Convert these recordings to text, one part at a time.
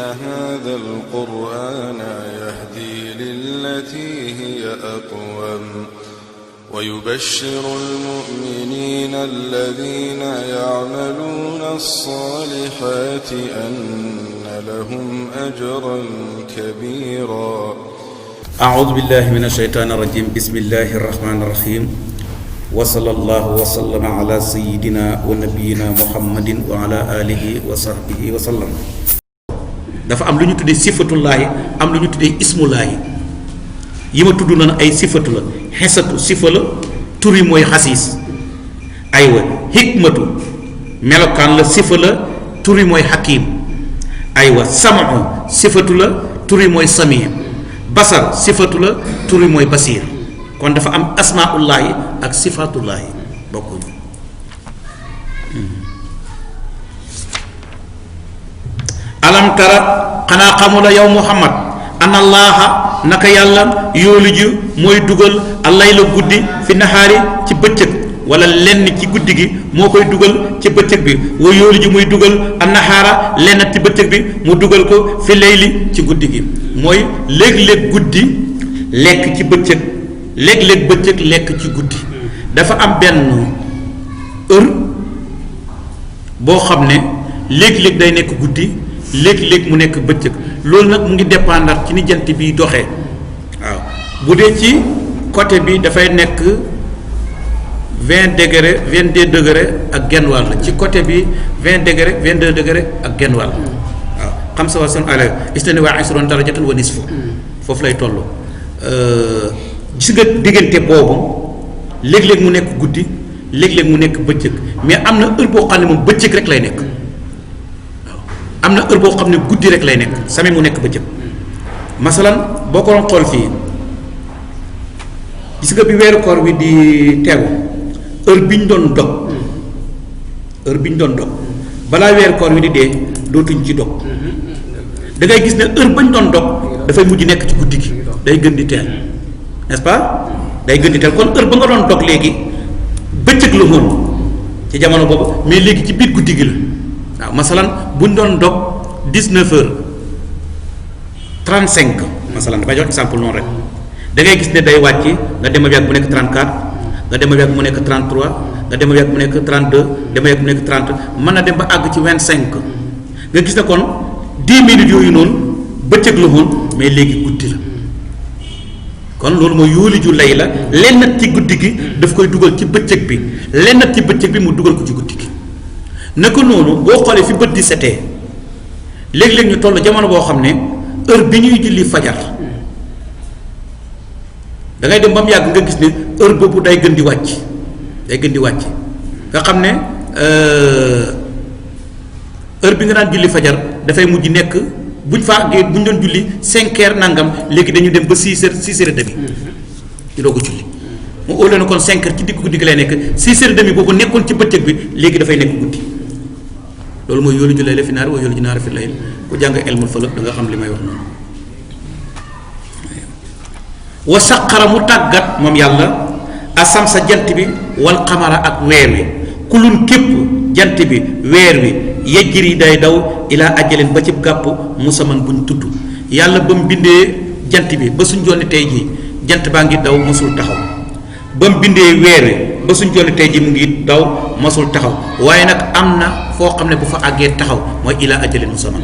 هذا القرآن يهدي للتي هي أقوم ويبشر المؤمنين الذين يعملون الصالحات أن لهم أجرا كبيرا. أعوذ بالله من الشيطان الرجيم. بسم الله الرحمن الرحيم. وصلى الله وسلم على سيدنا ونبينا محمد وعلى آله وصحبه وسلم. dafa am lu ñu tuddee sifatullaahi am lu ñu tuddee ismullaahi yi ma tudd na ay sifatu la. xesatu sifa la, tur yi mooy xasiis. aywa hikmatu melokaan la, sifa la, tur yi mooy xakiim. aywa samu sifatu la, tur yi mooy sami. basar sifatu la, tur yi mooy basiir. kon dafa am asmaullaahi ak sifatullaahi bokkuñu. alam tara xanaa xamula yow muhammad ana allaha naka yàlla yooliju mooy dugal allayla guddi fi nahaari ci bëccëg, wala lenn ci guddi gi moo koy dugal ci bëccëg bi. wa yooliju muy dugal an nahaara lenn ci bëccëg bi mu dugal ko fi layli ci guddi gi. mooy léeg-léeg guddi lekk ci bëccëg, léeg-léeg bëccëg lekk ci guddi. dafa am benn heure boo xam ne léeg-léeg day nekk guddi, léeg-léeg mu nekk bëccëg. loolu nag mu ngi dépendre ci ni jant bi doxee. waaw bu dee ci côté bi dafay nekk 22 degré ak genn wàll, ci côté bi 20 degré 22 degré ak genn wàll. waaw xam sa wasan ala istani waa isron darajatan wa nisfu foofu lay toll. gis nga diggante boobu léeg-léeg mu nekk guddi, léeg-léeg mu nekk bëccëg, mais am na heure boo xam ne moom bëccëg rek lay nekk. am na heure boo xam ne guddi rek lay nekk, sami mu nekk bëccëg. masalan boo ko doon xool fii gis nga bi weeru koor wi di teewu, heure bi ñu doon dog balaa weeru koor wi di dee dootuñ ci dog. da ngay gis ne heure bañ doon dog dafay mujj nekk ci guddi gi, day gën di teel, n'est-ce pas? day gën di teel. kon heure ba nga doon dog léegi bëccëg la woon ci jamono boobu, mais léegi ci biir guddi gi la. waaw masalan buñ doon dog 19h35 masalan dafay jox exemple noonu rek, da ngay gis ne day wàcc nga dem a yàgg mu nekk 34, nga dem a yàgg mu nekk 33, nga dem a yàgg mu nekk 32, dem a yàgg mu nekk 30, mën na dem ba àgg ci 25. nga gis ne kon 10 minutes yooyu noonu bëccëg la woon, mais léegi guddi la. kon loolu mooy yooliju lay la, lennat ci guddi gi daf koy dugal ci bëccëg bi, lennat ci bëccëg bi mu dugal ko ci guddi gi. naka noonu boo xoolee fi bët di setee, léeg-léeg ñu toll jamono boo xam ne heure bi ñuy julli fajar da ngay dem ba mu yàgg nga gis ne heure boobu day gën di wàcc, nga xam ne heure bi nga daan julli fajar dafay mujj nekk buñ fa àggee buñ doon julli 5 heures nangam, léegi dañu dem ba 6 heures et demi ñu doog a julli. mu óole na kon 5 heures ci digg guddi gi lay nekk, 6 heures et demi boobu nekkoon ci bëccëg bi léegi dafay nekk guddi. loolu mooy yooliju layla fi naar wa yooliju naara fi layl. ku jàng ilmul falak da nga xam li may wax noonu. wa saqara mu tàggat moom yàlla asamsa jant bi wal qamara ak weer wi, kulun képp jant bi weer wi yajri day daw ilaa ajalin ba ci gàpp musaman buñ tudd. yàlla ba mu bindee jant bi ba suñ jonni tey jii jant baa ngi daw mosul taxaw, ba mu bindee weer wi ba suñ jonni tey jii mu ngi daw mosul taxaw. waaye nag am na foo xam ne bu fa àggee taxaw mooy ilaa ajalin musamman.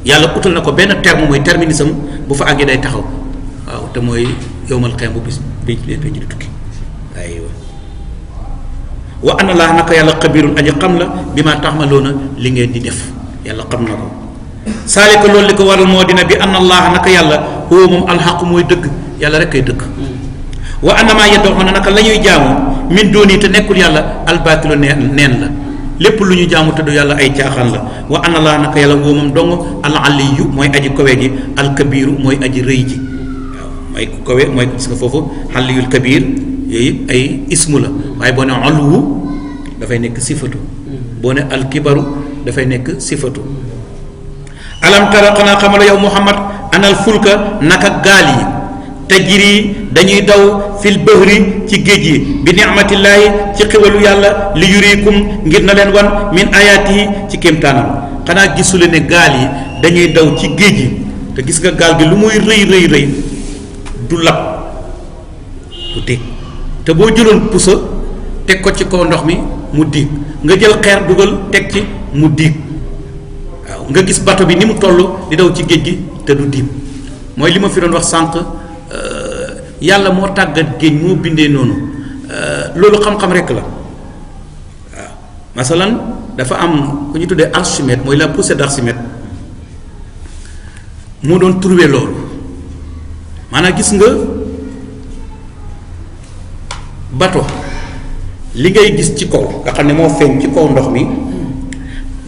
yàlla utal na ko benn terme mooy terminisme, bu fa àggee day taxaw. waaw te mooy yowmal qiyaama bu bis bi di tukki. aywa wa anna laa naka yàlla xabirun aji xam la bi ma taxmaloona li ngeen di def, yàlla xam na ko. saalika loolu li ko waral moo dina bi anna laa naka yàlla huwa moom alxaqu mooy dëgg, yàlla rek kay dëgg. wa annamaa yad'uuna naka la ñuy jaamu min dooni te nekkul yàlla albaatilu neen la, lépp lu ñu jaamu te du yàlla ay caaxaan la. wa anna laa naka yàlla huwa moom dong al aliyu mooy aji kawe ji, al kabiru mooy aji rëy ji. waaw mooy ku kawe mooy gis nga foofu aliyul kabir yooyu ay ismu la, waaye boo ne uluwu dafay nekk sifatu, boo ne alkibaru dafay nekk sifatu. alam tara xanaa xamala yow muhammad anal fulka naka gaal yi tajri dañuy daw fil bahri ci géej yi bi ni'matillaahi ci xéwalu yàlla li yurikum ngir na leen wan min ayaatihi ci kéemtaanam. xanaa gisule ne gaal yi dañuy daw ci géej gi te gis nga gaal gi lu muy rëy du lab du dégg te boo jëloon pusa teg ko ci kaw ndox mi mu diig nga jël xeer dugal teg ci mu diig waaw nga gis bato bi ni mu toll di daw ci géej gi te du diig mooy li ma fi doon wax sànq yàlla moo tàggat géej moo bindee noonu loolu xam-xam rekk la waaw masalan dafa am ku ñu tuddee Archimède mooy la poussée d'Archimède moo doon trouver loolu maanaam gis nga bato li ngay gis ci kaw nga xam ne moo feeñ ci kaw ndox mi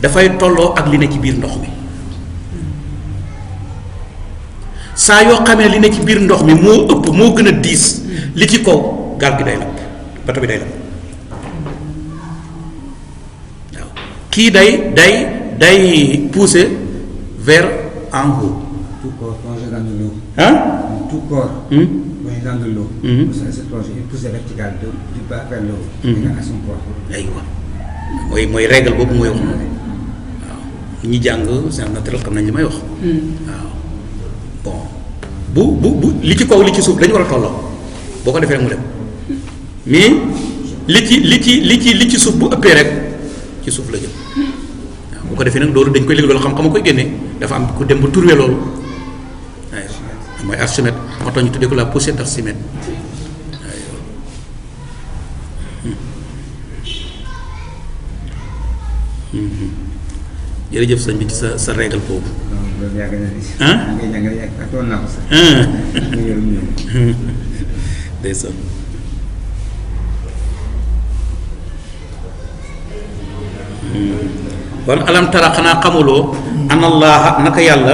dafay tolloo ak li ne ci biir ndox mi saa yoo xamee li ne ci biir ndox mi moo ëpp moo gën a diis li ci kaw gaal gi day lab bato bi day lab waaw kii day pousser vers en haut. Tout corps plongé dans de l'eau. Hein? Tout corps plongé dans de l'eau. C'est plongé une poussée verticale du bas vers le haut. À son corps. aywa mooy règle boobu mooy wax waaw ñi jàng science naturelle xam nañ li may wax. waaw bon bu li ci kaw li ci suuf dañu war a tolloo boo ko defee rek mu dem mais li ci suuf bu ëppee rek ci suuf la jëm waaw bu ko defee nag loolu dañ koy léegi loolu xam-xam koy génne dafa am ku dem ba trouvé loolu waaye mooy Archimède moo tax ñu tuddee ko la poussée d'Archimède. jërëjëf sëñ bi ci sa régal boobu. loolu yàgg na ni. ah ngay jàngale ak toon naa ko sax. ndeysaan. kon alam tara xanaa xamuloo anallaha naka yàlla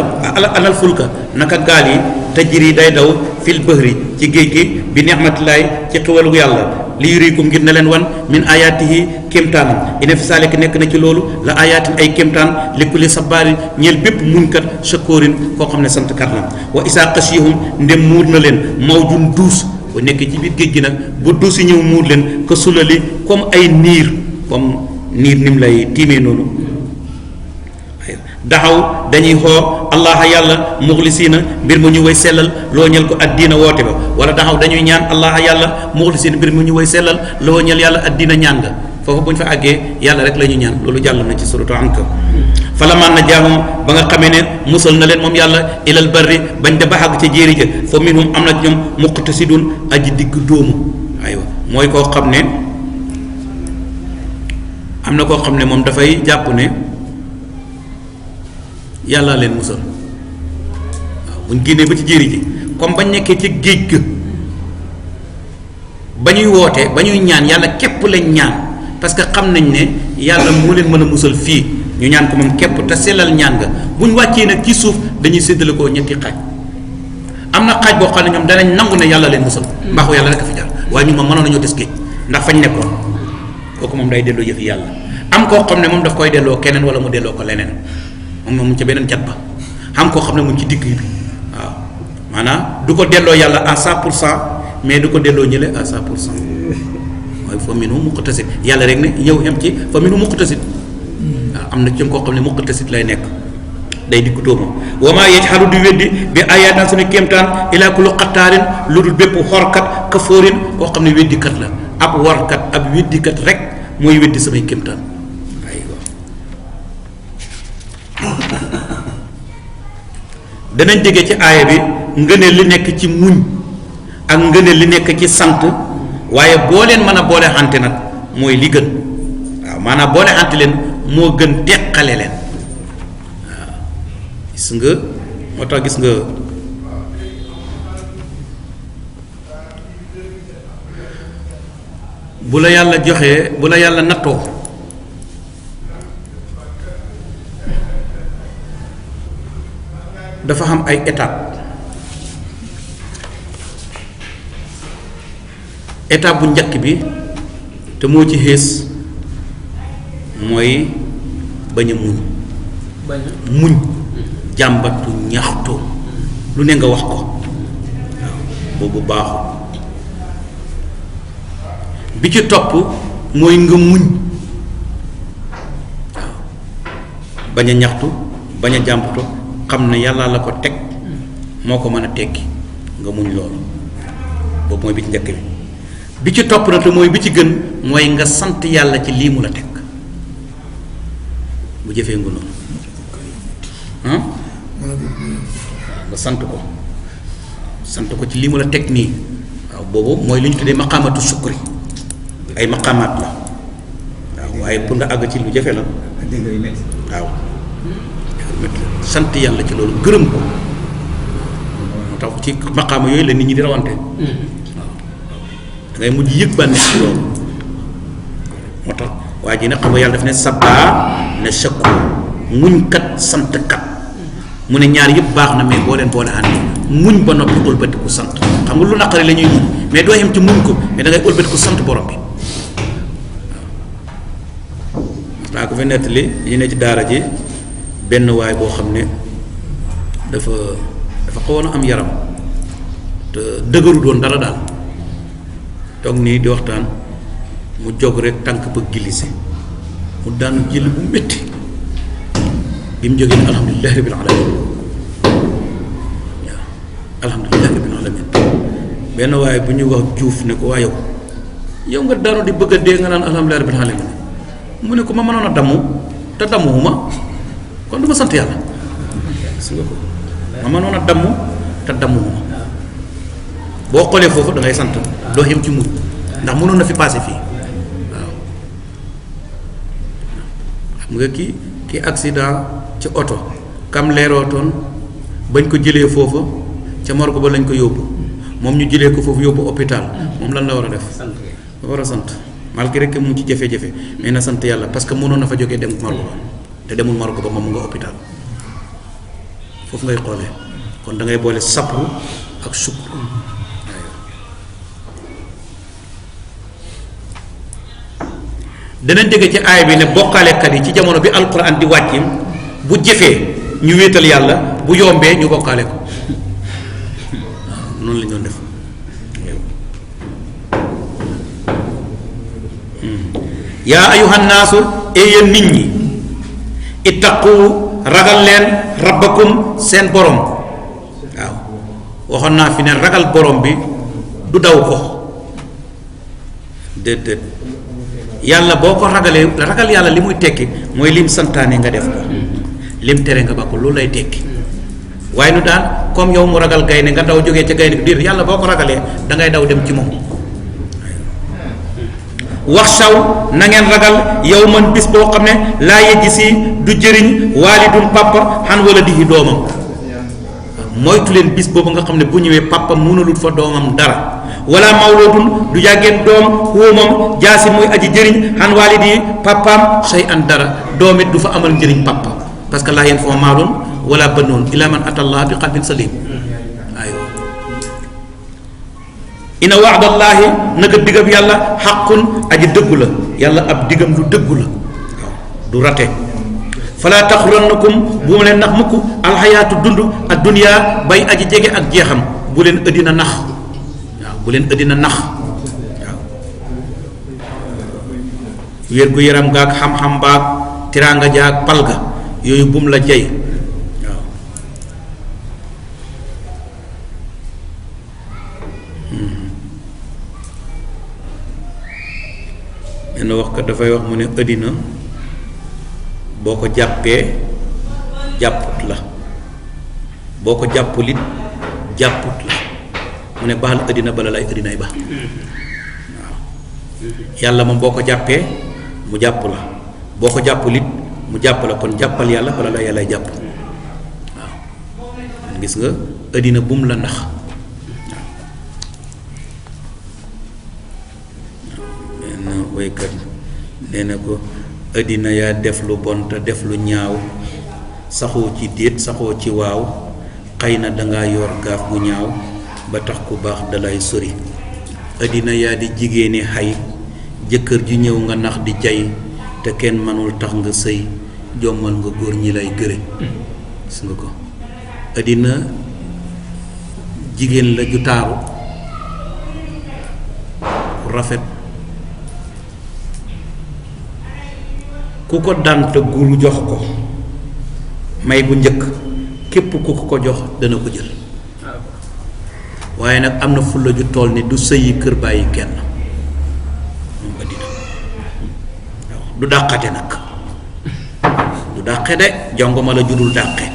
anal fulka naka gaal yi tajri day daw fil bahri ci géej gi bi ni'matillahi ci xewalu yàlla li yurikum ngir ne leen wan min ayatihi kéemtaanam ina fi saalik nekk na ci loolu la ayatin ay kéemtaan li kulli sabaarin ñeel bépp muñkat shakoorin koo xam ne santkat la wa isaa xasiyahum ndem muur na leen mawjun duus bu nekkee ci biir géej gi nag bu duus yi ñëw muur leen ka sulali comme ay niir comme niir nim lay tiimee noonu daxaw dañuy xoo allaha yàlla muxlisiina mbir mu ñu way sellal loo ñel ko addiina woote ba wala daxaw dañuy ñaan allaha yàlla muxlisiina mbir mu ñu way sellal loo ñel yàlla addiina ñaan nga foofu bu ñu fa àggee yàlla rek la ñu ñaan loolu jàll na ci suratu Ankab falamaan na jaamum ba nga xamee ne musal na leen moom yàlla ilal barri bañ da ba àgg ca jéeri ja fa minhum am na ci ñoom muqtasidun aji digg dóomu aywa mooy koo xam ne am na koo xam ne moom dafay jàpp ne yàlla leen musal waaw buñ génnee ba ci jéeri ji comme bañ nekkee ci géej ga ba ñuy woote ba ñuy ñaan yàlla képp lañ ñaan parce que xam nañ ne yàlla moo leen mën a musal fii ñu ñaan ko moom képp te sellal ñaan nga buñ wàccee nag ci suuf dañuy séddale ko ñetti xaaj am na xaaj boo xam ne ñoom danañ nangu ne yàlla leen musal mbaaxu yàlla rek a fi jaar waaye ñun moom mënoon nañoo des géej ndax fañ nekkoon kooku moom day delloo yëfi yàlla am koo xam ne moom daf koy delloo keneen wala mu delloo ko leneen moom mu ca beneen jat ba xam koo xam ne mu ci digg bi waaw maanaam du ko delloo yàlla à 100% mais du ko delloo ñële à 100% mooy fa minhum muqtasid yàlla rek ne yow am ci fa minhum muqtasid waaw am na ci koo xam ne muqtasid lay nekk day diggu dóomu wa maa yajhadu di weddi bi ayaatina suñu kéemtaan ilaa kullu xattaarin lu dul bépp xorkat kafoorin koo xam ne weddikat la ab warkat ab weddikat rek mooy weddi samay kéemtaan danañ déggee ci aaya bi ngëneel li nekk ci muñ ak ngëneel li nekk ci sant waaye boo leen mën a boole xante nag mooy li gën waaw maanaam boole xante leen moo gën teqale leen waaw gis nga moo tax gis nga bu la yàlla joxee bu la yàlla nattoo dafa xam ay étape bu njëkk bi te moo ci xées mooy bañ a muñ jàmbatu ñaxtu lu ne nga wax ko waaw boobu baaxul bi ci topp mooy nga muñ waaw bañ a ñaxtu bañ a jàmputo xam ne yàlla la ko teg moo ko mën a tekki nga muñ loolu boobu mooy bi ci njëkk bi ci topp na te mooy bi ci gën mooy nga sant yàlla ci lii mu la teg bu jëfee nga noonu nga sant ko ci lii mu la teg nii waaw boobu mooy li ñu tuddee maqaamatu sukri ay maqaamaat la waaw waaye pour nga àgg ci lu jafe la waaw sant yàlla ci loolu gërëm ko moo tax ci maqaama yooyu la nit ñi di rawante waaw da ngay mujj yëg bànneex ci loolu moo tax waa ji nag xam nga yàlla daf ne sabaa ne shakur muñ kat sant kat mu ne ñaar yëpp baax na mais boo leen boole ànd muñ ba noppi ëlbatiku sant xam nga lu naqari la ñuy muñ mais doo yem ci muñ ko mais da ngay ëlbatiku sant borom bi waaw daa ko fi nettali ñu ne ci daara ji benn waay boo xam ne dafa xawoon a am yaram te dëgëru doon dara daal toog nii di waxtaan mu jóg rek tànk ba glissé mu daanu jël bu métti bi mu jógee ne alhamdulillahi rabbil alamin waaw alhamdulillahi rabbil alamin benn waaye bu ñuy wax juuf ne ko waa yow nga daanu di bëgg a dee nga naan alhamdulillahi rabbil alamin mu ne ko ma mënoon a damm te dammuwuma kon du ma sant yàlla gis nga ko ma mënoon a damm te dammuwuma boo xoolee foofu da ngay sant doo yem ci muñ ndax mënoon na fi passé fii waaw xam nga ki accident ci oto kam leerootoon bañ ko jëlee foofa ca morgue ba lañ ko yóbbu moom ñu jëlee ko foofu yóbbu hôpital moom lan la war a def da war a sant malgré que mu ci jafe-jafe mais na sant yàlla parce que mënoon na fa jógee dem morgue ba te demul morgue ba moom mu nga hôpital foofu ngay xoolee kon da ngay boole sabru ak sukru danañ dégg ci aay bi ne bokkaalekat yi ci jamono bi alquran di wàcc bu jëfee ñu wéetal yàlla bu yombee ñu bokkaale ko waaw noonu la ñu doon def yaa ayuhan naasu yéen nit ñi ittaqu ragal leen rabbakum seen borom waaw waxoon naa fi ne ragal borom bi du daw ko déedéet yàlla boo ko ragalee ragal yàlla li muy tekki mooy lim santaane nga def ko lim tere nga ba ko loolu lay tekki waaye nu daan comme yow mu ragal gaynde nga daw jógee ca gaynde diir yàlla boo ko ragalee da ngay daw dem ci moom wax saw na ngeen ragal yow man bis boo xam ne laa yejji si du jëriñ waalidun papa xan wala dihi doomam moytu leen bis boobu nga xam ne bu ñëwee papa mënulul fa doomam dara wala mawludun du yàggeen doom xuumam jaasi muy aji jëriñ xan waalidi papaam shay an dara doom it du fa amal njëriñ papa parce que laa yeen foo maalun wala banoon ila man atallah bi qalbin salim aywa ina waadallahi naka digab yàlla xaqun aji dëggu la yàlla ab digam lu dëggu la waaw du rate fala taxurannakum bu ma leen nax mukk alxayaatu dund ak dunya bay aji jege ak jeexam bu leen ëddina nax waaw bu leen ëddina nax waaw wér gu yaram gaag xam-xam baag tiraanga jaag palga yooyu bum la jay waaw benn wax kat dafay wax mu ne ëddina boo ko jàppee jàpput la boo ko jàppulit jàpput la mu ne baal ëddina bala lay ëddinay ba waaw yàlla moom boo ko jàppee mu jàpp la boo ko jàppulit mu jàpp la kon jàppal yàlla bala la yàllay jàpp waaw gis nga ëddina bum la nax benn waykat nee na ko ëddina yaa def lu bon te def lu ñaaw saxoo ci déet saxoo ci waaw xëy na danga yor gaaf bu ñaaw ba tax ku baax dalay sori ëddina yaa di jigéeni xay jëkkër ju ñëw nga nax di jay te kenn mënul tax nga sëy jommal nga góor ñi lay gëre gis nga ko ëddina jigéen la ju taaru rafet ku ko dant guru jox ko may bu njëkk képp ku ko jox dana ko jël waaye nag am na fulla ju tool ni du sëyi kër bàyyi kenn moom addina waaw du dàqate nag du dàqe de jongoma la judul dàqe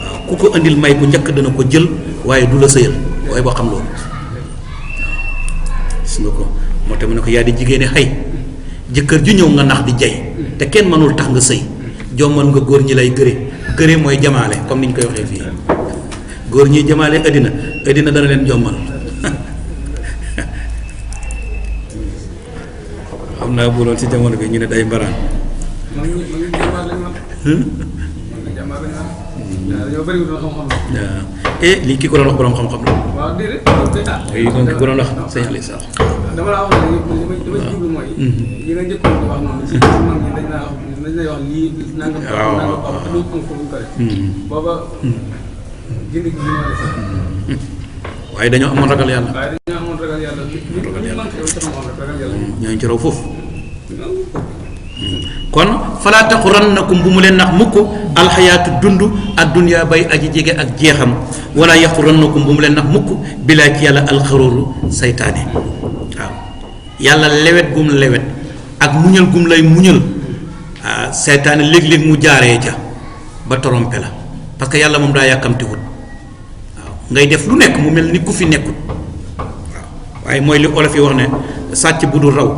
waaw ku ko indil may bu njëkk dana ko jël waaye du la sëyal waaye boo xam loolu gis nga ko moo tax mu ne ko yaa di jigéeni xëy jëkkër ju ñëw nga nax di jay te kenn mënul tax nga sëy jommal nga góor ñi lay gëre mooy jamaale comme ni ñu koy waxee fii góor ñi jamaale addina dana leen jommal xam naa bu doon ci jamono bi ñu ne day mbaraan lii kii ko doon wax borom xam-xam la waaw déedéet lii kon ki ko doon wax sëñ Aliou Sakho dama la wax ne li ma jublu mooy yi nga njëkkoon di wax noonu ci mag ñi dañ lay wax lii nangam nangam te duñ am ko buñ ko def booba jënd gi ñoo def waaye dañoo amoon ragal yàlla waaye dañoo amoon ragal yàlla li man xew ci xamoon rek ragal yàlla ñooñu ci raw foofu kon falaa taxurannakum bu mu leen nax mukk alxayaatu dund ak dunya bay aji jege ak jeexam wala yaxurannakum bu mu leen nax mukk bilaa ci yàlla alxaruuru saytaane waaw yàlla lewet gum lewet ak muñal gum lay muñal saytaane léeg-léeg mu jaaree ca ba torompe la parce que yàlla moom daa yàkkamtiwut waaw ngay def lu nekk mu mel ni ku fi nekkut waaw waaye mooy li olof yi wax ne sàcc bu dul raw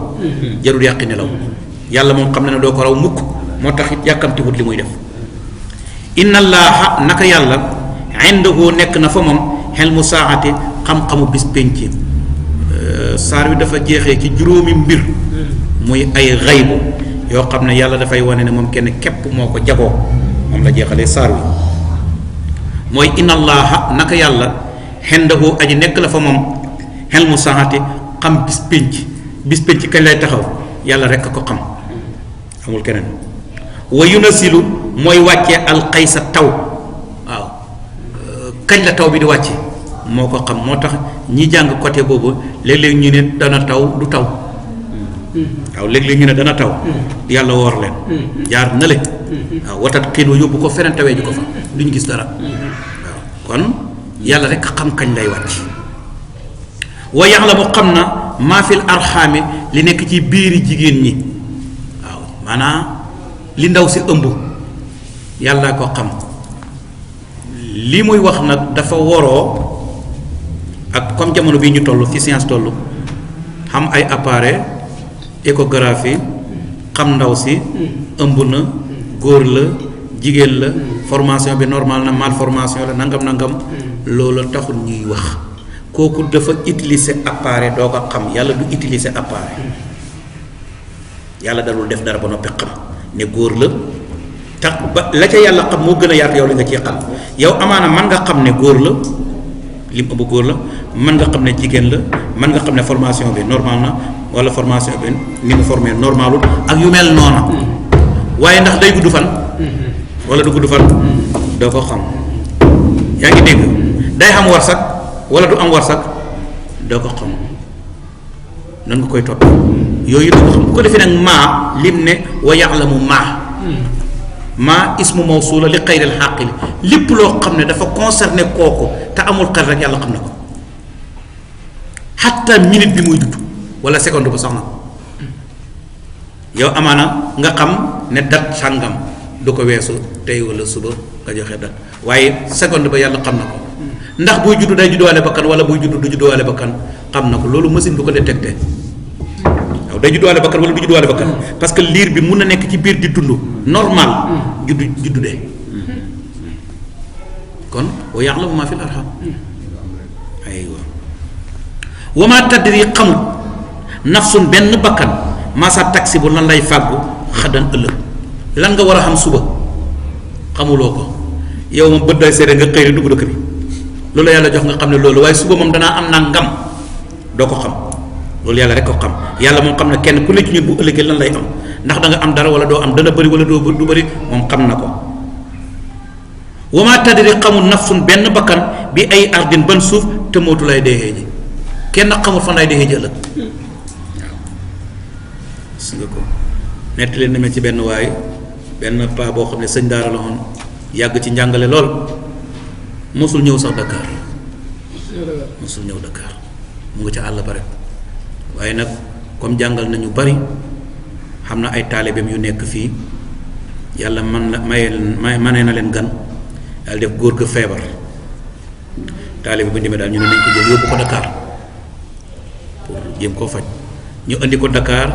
jarul yàqi nelaw yàlla moom xam na ne doo ko raw mukk moo tax it yàkkamtiwut li muy def inna allaha naka yàlla indahu nekk na fa moom xel mu saaxati xam-xamu bis pénc saar wi dafa jeexee ci juróomi mbir muy ay xaybu yoo xam ne yàlla dafay wane ne moom kenn képp moo ko jagoo moom la jeexalee saar wi mooy inna allaha naka yàlla indahu aji nekk la fa moom xel mu saaxati xam bis pénc kañ lay taxaw yàlla rekk ko xam amul keneen wa yunasilu mooy wàccee alxaysa taw waaw kañ la taw bi di wàcce moo ko xam moo tax ñi jàng côté boobu léeg-léeg ñu ne dana taw du taw waaw léeg-léeg ñu ne dana taw yàlla woor leen jaar na le waaw watat xiin wa yóbbu ko feneen tawee ji ko fa duñu gis dara waaw kon yàlla rekk xam kañ lay wàcc wa yaxlamu xam na maa fil arxaami li nekk ci biiri jigéen ñi waaw maanaam li ndaw si ëmb yàlla ko xam li muy wax nag dafa woroo ak comme jamono bii ñu toll fi science toll xam ay appareil échographie xam ndaw si ëmb na góor la jigéen la formation bi normal na malformation la nangam loolu taxul ñuy wax kooku dafa utiliser appareil doo ko xam yàlla du utiliser appareil yàlla dalul def dara ba noppi xam ne góor la tax ba la ca yàlla xam moo gën a yaatu yow li nga ciy xam yow amaana man nga xam ne góor la lim ëmb góor la mën nga xam ne jigéen la mën nga xam ne formation bi normal na wala formation bi ni mu formé normalul ak yu mel noona waaye ndax day gudd fan wala du gudd fan doo ko xam yaa ngi dégg day xam warsak wala du am warsak doo ko xam nan nga koy topp yooyu doo ko xam bu ko defee nag maa lim ne wa ya'lamu maa ismu mawsuula li xayril xaqili lépp loo xam ne dafa concerné kooku te amul xel rek yàlla xam na ko xatta minute bi muy dudd wala seconde bu sax na yow amaana nga xam ne dat sàngam du ko weesu tey wala suba nga joxe dat waaye seconde ba yàlla xam na ko ndax buy juddu day judduwaale bakkan wala buy juddu du judduwaale bakkan xam na ko loolu machine du ko détecté waaw day judduwaale bakkan wala du judduwaale bakkan parce que liir bi mun na nekk ci biir di dund normal juddu dee kon wa ya'lamu ma fil arham aywa wa ma tadri xamul nafsun benn bakkan ma sa taksi bu lan lay fàggu xaddan ëllëg lan nga war a xam suba xamuloo ko yow moom bët day seede nga xëy dugg dëkk bi loolu yàlla jox nga xam ne loolu waaye suba moom danaa am naa ngam doo ko xam loolu yàlla rek ko xam yàlla moom xam ne kenn ku ne ci ñun bu ëllëgee lan lay am ndax da nga am dara wala doo am dana bëri wala du bëri moom xam na ko wa ma tadri xamul nafsun benn bakkan bi ay ardin ban suuf te mootu lay deexee ji kenn xamul fan lay deexee ji ëllëg waaw gis nga ko nettali na ma ci benn waay benn paa boo xam ne sëñ daara la woon yàgg ci njàngale lool mosul ñëw sax Dakar mosul ñëw Dakar mu nga ca àll ba rek waaye nag comme jàngal nañu bari xam na ay taalibeem yu nekk fii yàlla man la manee na leen gan yàlla def góor ga feebar taalibe bu demee daal ñu ne nañ ko jël yóbbu ko Dakar pour jéem koo faj ñu indi ko Dakar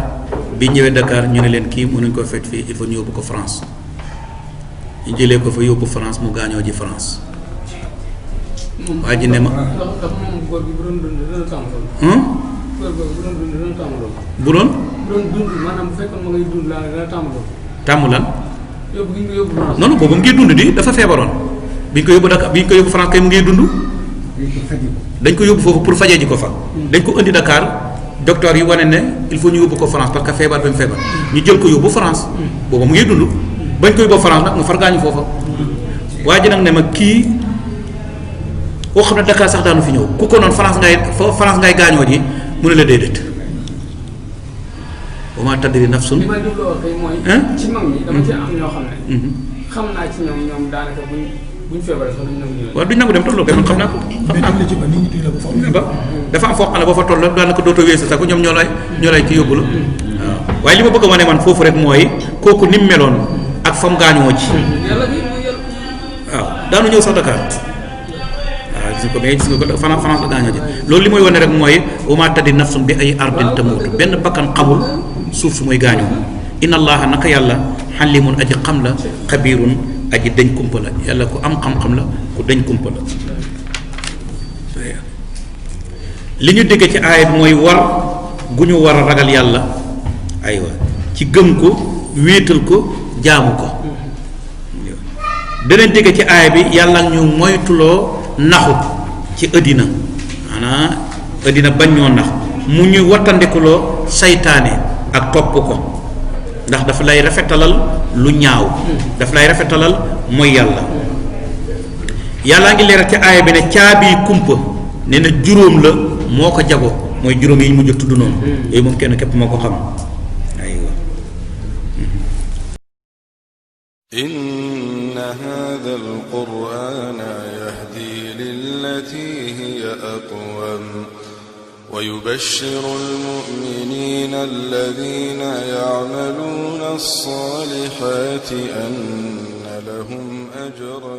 bi ñëwee Dakar ñu ne leen kii mënuñ ko faj fii il faut ñu yóbbu ko France ñu jëlee ko fa yóbbu France mu gaañoo ji France waa ji ne ma góor gi bu doon dund dana tàmm loolu. góor googu bu doon dund dana tàmm loolu. bu doon dund maanaam bu fekkoon ma ngay dund laa dana tàmm loolu. tàmm lan yóbbu gi ñu ko yóbbu France. non non boobu mu ngi dund di dafa feebaroon bi ñu ko yóbbu Dakar bi ñu ko yóbbu France kay mu ngi dund dañ ko yóbbu foofu pour fajee ji ko fa dañ ko indi Dakar docteur yi wane ne il faut ñu yóbbu ko France parce que feebar bi mu feebar ñu jël ko yóbbu France boobu mu ngi dund bañ ko yóbbu France nag mu far gaañu foofa waa ji nag ne ma kii koo xam ne Dakar sax daanu fi ñëw ku ko noonu France ngay gaañoo ji mu ne la déedéet wa maa tadri nafsun li ma jubloo wax kay mooy ci mag ñi dama ci am ñoo xam ne xam naa ci ñoom daanaka buñ feebaree sax duñ nangu ñëw. waaw duñ nangu dem tolloo kay man xam naa ko ba dafa am foo xam ne boo fa toll daanaka dootoo weesu sax ko ñoom ñoo lay ci yóbbu la waaw waaye li ma bëgg a wane man foofu rek mooy kooku ni mu meloon ak fam gaañoo ci waaw daanu ñëw sax Dakar waaw gis nga ko mais gis nga ko France la gaañoo ji loolu li mooy wane rek mooy wa maa tadri nafsun bi ay ardin tamuutu benn bakkan xamul suuf su mooy gaañoo inna allaha naka yàlla xalimun aji xam la xabirun aji dañ kumpa la yàlla ku am xam-xam la ku dañ kumpa la li ñu dégg ci aaya bi mooy war gu ñu war a ragal yàlla aywa ci gëm ko wéetal ko jaamu ko beneen dégg ci aaya bi yàlla ñu moytuloo naxu ci ëddina maanaam ëddina bañ ñoo nax mu ñuy wattandikuloo saytaane ak topp ko ndax dafa lay rafetalal lu ñaaw dafa lay rafetalal mooy yàllaa ngi leeral ci aaya bi ne caabi kumpa nee na juróom la moo ko jago mooy juróom yi ñu mujj tudd noonu yooyu moom kenn képp moo ko xam aywa inna hadha alqur'ana yahdi lillati hiya aqwam ويبشر المؤمنين الذين يعملون الصالحات أن لهم أجرا